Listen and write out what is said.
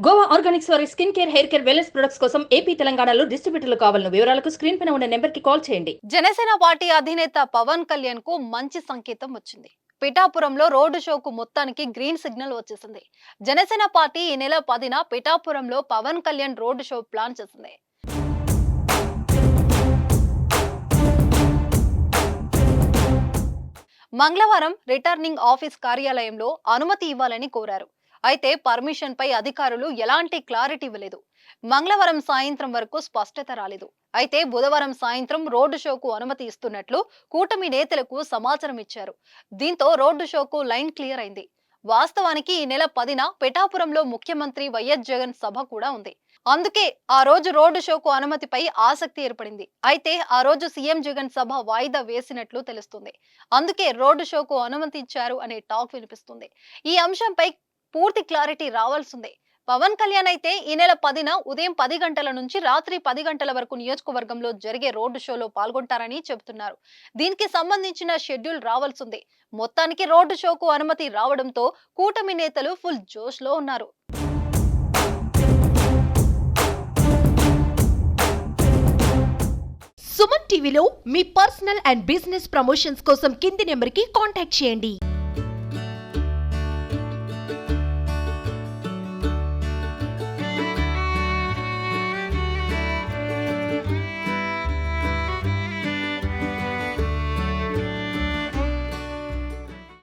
Goa Organics వారి skin care, hair care, wellness products కోసం AP, తెలంగాణలో డిస్ట్రిబ్యూటర్లు కావాలను వివరాలకు స్క్రీన్ పైన ఉన్న నెంబర్కి కాల్ చేయండి. జనసేన పార్టీ అధినేత పవన్ కళ్యాణ్ కు మంచి సంకేతం వచ్చింది. పిఠాపురంలో రోడ్డు షోకు మొత్తానికి గ్రీన్ సిగ్నల్ వచ్చేసింది. జనసేన పార్టీ ఈ నెల 10న పిఠాపురంలో Pawan Kalyan road show plan చేసింది. మంగళవారం రిటర్నింగ్ ఆఫీస్ కార్యాలయంలో అనుమతి ఇవ్వాలని కోరారు. అయితే పర్మిషన్ పై అధికారులు ఎలాంటి క్లారిటీ ఇవ్వలేదు. మంగళవారం సాయంత్రం వరకు స్పష్టత రాలేదు. అయితే బుధవారం సాయంత్రం రోడ్డు షోకు అనుమతి ఇస్తున్నట్లు కూటమి నేతలకు సమాచారం ఇచ్చారు. దీంతో రోడ్డు షోకు లైన్ క్లియర్ అయింది. వాస్తవానికి ఈ నెల 10న పిఠాపురంలో ముఖ్యమంత్రి వైఎస్ జగన్ సభ కూడా ఉంది. అందుకే ఆ రోజు రోడ్డు షోకు అనుమతిపై ఆసక్తి ఏర్పడింది. అయితే ఆ రోజు సీఎం జగన్ సభ వాయిదా వేసినట్లు తెలుస్తుంది. అందుకే రోడ్డు షోకు అనుమతి ఇచ్చారు అనే టాక్ వినిపిస్తుంది. ఈ అంశంపై పూర్తి క్లారిటీ రావాల్సిందే. పవన్ కళ్యాణ్ అయితే ఈ నెల 10న ఉదయం 10 గంటల నుంచి రాత్రి 10 గంటల వరకు నియోజకవర్గంలో జరిగే రోడ్డు షోలో పాల్గొంటారని చెబుతున్నారు. దీనికి సంబంధించిన షెడ్యూల్ రావాల్సిందే. మొత్తానికి రోడ్డు షోకు అనుమతి రావడంతో కూటమి నేతలు ఫుల్ జోష్ లో ఉన్నారు. సుమన్ టీవీలో మీ పర్సనల్ అండ్ బిజినెస్ ప్రమోషన్స్ కోసం కింది నెంబర్కి కాంటాక్ట్ చేయండి.